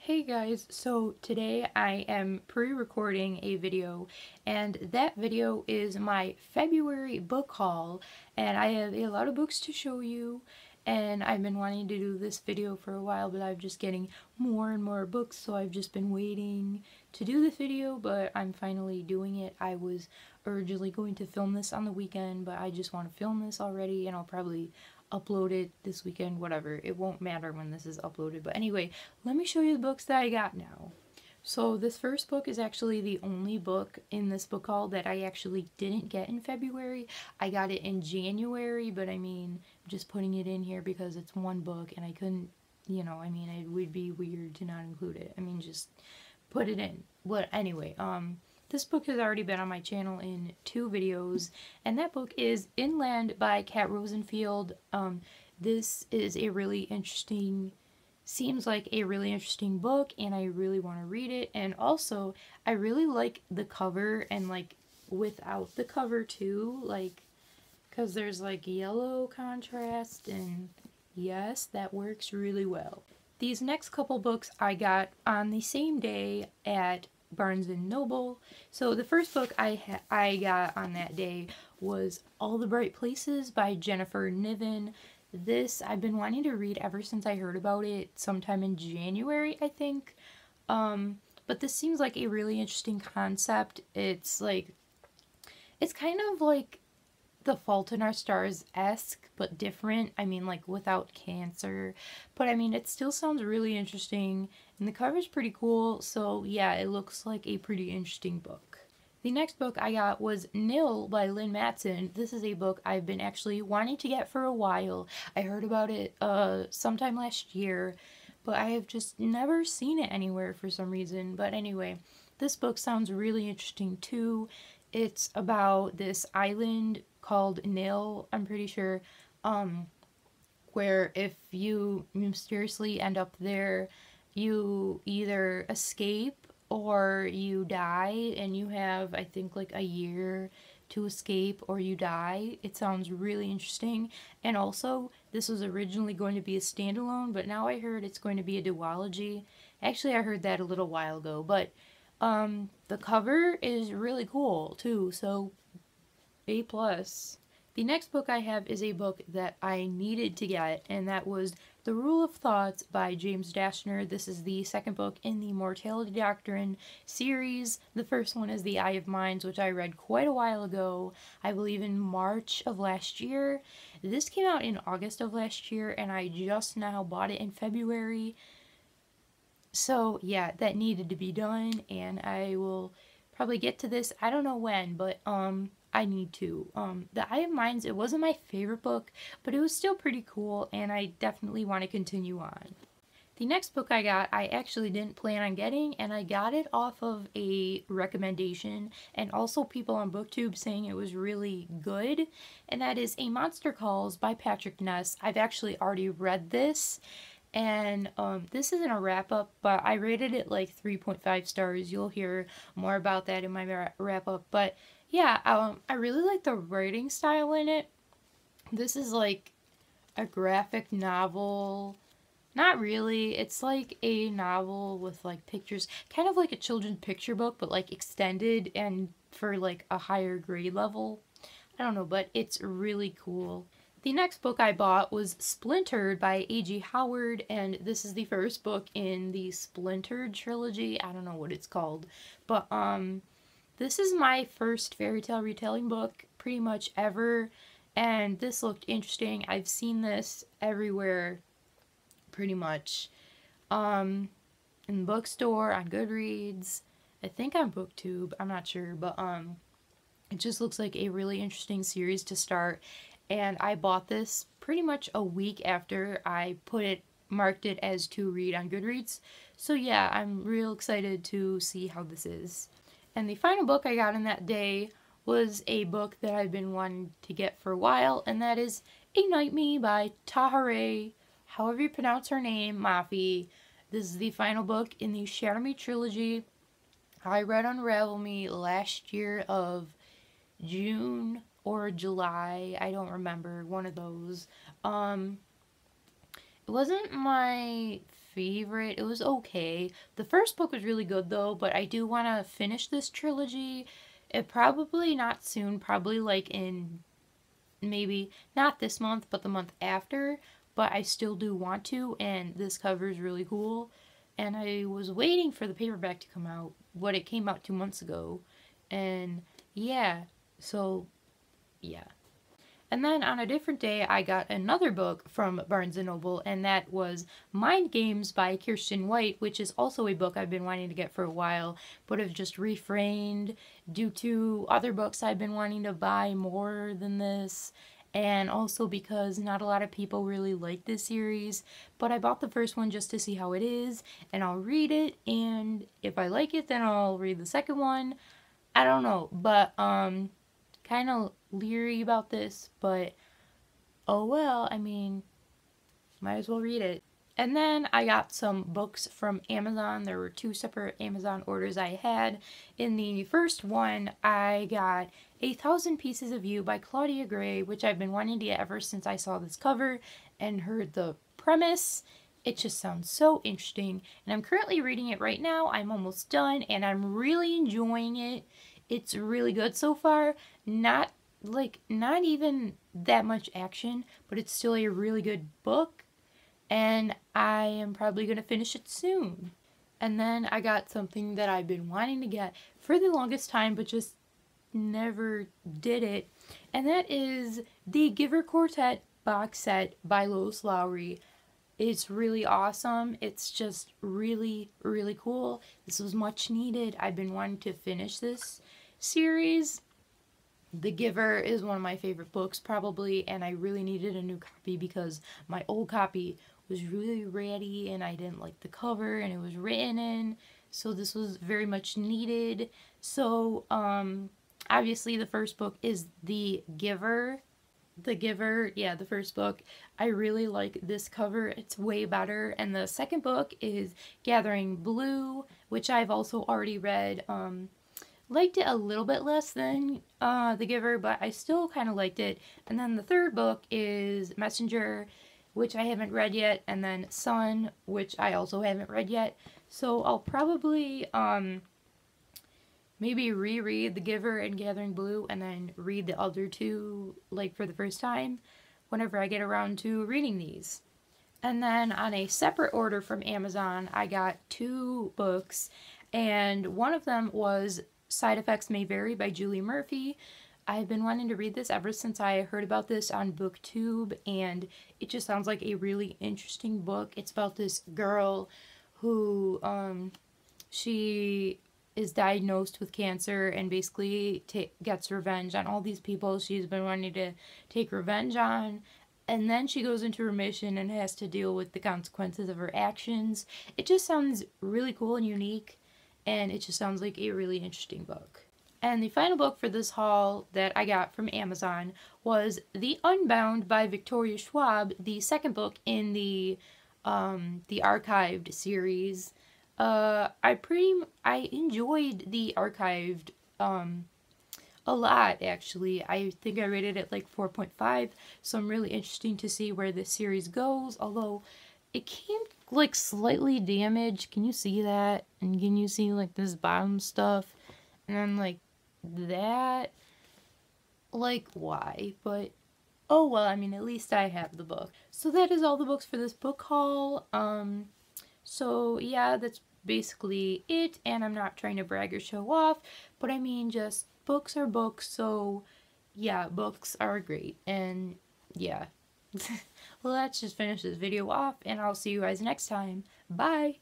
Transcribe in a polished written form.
Hey guys, so today I am pre-recording a video, and that video is my February book haul, and I have a lot of books to show you, and I've been wanting to do this video for a while, but I'm just getting more and more books, so I've just been waiting to do this video, but I'm finally doing it. I was originally going to film this on the weekend, but I just want to film this already, and I'll probably upload it this weekend, whatever. It won't matter when this is uploaded. But anyway, let me show you the books that I got now. So this first book is actually the only book in this book haul that I actually didn't get in February. I got it in January, but I mean, I'm just putting it in here because it's one book and I couldn't, it would be weird to not include it. I mean, just put it in. But anyway, this book has already been on my channel in 2 videos, and that book is Inland by Kat Rosenfield. This is a really interesting, seems like a really interesting book, and I really want to read it. And also, I really like the cover, and like without the cover too, like, because there's like yellow contrast, and yes, that works really well. These next couple books I got on the same day at Barnes & Noble. So the first book I got on that day was All the Bright Places by Jennifer Niven. This I've been wanting to read ever since I heard about it sometime in January, I think. But this seems like a really interesting concept. It's kind of like The Fault in Our Stars-esque, but different. I mean, like, without cancer. But, I mean, it still sounds really interesting, and the cover's pretty cool, so, yeah, it looks like a pretty interesting book. The next book I got was Nil by Lynn Matson. This is a book I've been actually wanting to get for a while. I heard about it sometime last year, but I have just never seen it anywhere for some reason. But anyway, this book sounds really interesting, too. It's about this island called Nil, I'm pretty sure, where if you mysteriously end up there, you either escape or you die, and you have, I think, like a year to escape or you die. It sounds really interesting. And also, this was originally going to be a standalone, but now I heard it's going to be a duology. Actually, I heard that a little while ago, but the cover is really cool too, so A+. The next book I have is a book that I needed to get, and that was The Rule of Thoughts by James Dashner. This is the second book in the Mortality Doctrine series. The first one is The Eye of Minds, which I read quite a while ago, I believe in March of last year. This came out in August of last year, and I just now bought it in February. So yeah, that needed to be done, and I will probably get to this, I don't know when, but I need to. The Eye of Minds, it wasn't my favorite book, but it was still pretty cool, and I definitely want to continue on. The next book I got, I actually didn't plan on getting, and I got it off of a recommendation, and also people on BookTube saying it was really good, and that is A Monster Calls by Patrick Ness. I've actually already read this, and this isn't a wrap-up, but I rated it like 3.5 stars. You'll hear more about that in my wrap-up, but yeah, I really like the writing style in it. This is like a graphic novel. Not really. It's like a novel with like pictures, kind of like a children's picture book, but like extended and for like a higher grade level. I don't know, but it's really cool. The next book I bought was Splinter by A.G. Howard, and this is the first book in the Splinter trilogy. I don't know what it's called, but this is my first fairy tale retelling book pretty much ever, and this looked interesting. I've seen this everywhere pretty much. In the bookstore, on Goodreads, I think on BookTube, I'm not sure, but it just looks like a really interesting series to start, and I bought this pretty much a week after I marked it as to read on Goodreads. So yeah, I'm real excited to see how this is. And the final book I got in that day was a book that I've been wanting to get for a while, and that is Ignite Me by Tahereh, however you pronounce her name, Mafi. This is the final book in the Shatter Me trilogy. I read Unravel Me last year of June or July, I don't remember, one of those. It wasn't my favorite. It was okay. The first book was really good though, but I do want to finish this trilogy. It probably not soon, probably like in maybe not this month, but the month after. But I still do want to, and this cover is really cool. And I was waiting for the paperback to come out, but it came out 2 months ago. And yeah, so yeah. And then on a different day, I got another book from Barnes & Noble, and that was Mind Games by Kirsten White, which is also a book I've been wanting to get for a while, but have just refrained due to other books I've been wanting to buy more than this, and also because not a lot of people really like this series. But I bought the first one just to see how it is, and I'll read it, and if I like it, then I'll read the second one. I don't know, but kind of leery about this, but oh well, I mean, might as well read it. And then I got some books from Amazon. There were 2 separate Amazon orders I had. In the first one, I got 1,000 Pieces of You by Claudia Gray, which I've been wanting to get ever since I saw this cover and heard the premise. It just sounds so interesting, and I'm currently reading it right now. I'm almost done, and I'm really enjoying it. It's really good so far. Not even that much action, but it's still a really good book, and I am probably going to finish it soon. And then I got something that I've been wanting to get for the longest time, but just never did it, and that is the Giver Quartet box set by Lois Lowry. It's really awesome. It's just really, really cool. This was much needed. I've been wanting to finish this series. The Giver is one of my favorite books probably, and I really needed a new copy because my old copy was really ratty and I didn't like the cover and it was written in, so this was very much needed. So obviously the first book is The Giver. Yeah, the first book. I really like this cover. It's way better. And the second book is Gathering Blue, which I've also already read. Liked it a little bit less than The Giver, but I still kind of liked it. And then the third book is Messenger, which I haven't read yet, and then Sun, which I also haven't read yet. So I'll probably maybe reread The Giver and Gathering Blue and then read the other 2 like for the first time whenever I get around to reading these. And then on a separate order from Amazon, I got 2 books, and one of them was Side Effects May Vary by Julie Murphy. I've been wanting to read this ever since I heard about this on BookTube, and it just sounds like a really interesting book. It's about this girl who she is diagnosed with cancer and basically gets revenge on all these people she's been wanting to take revenge on. And then she goes into remission and has to deal with the consequences of her actions. It just sounds really cool and unique, and it just sounds like a really interesting book. And the final book for this haul that I got from Amazon was The Unbound by Victoria Schwab, the second book in the archived series. I enjoyed the archived a lot, actually. I think I rated it like 4.5, so I'm really interested to see where this series goes, although it came like slightly damaged. Can you see that? And can you see like this bottom stuff? And then like that? Like, why? But oh well, I mean, at least I have the book. So that is all the books for this book haul. So yeah, that's basically it, and I'm not trying to brag or show off, but I mean, just books are books, so yeah, books are great, and yeah. Well, let's just finish this video off, and I'll see you guys next time. Bye!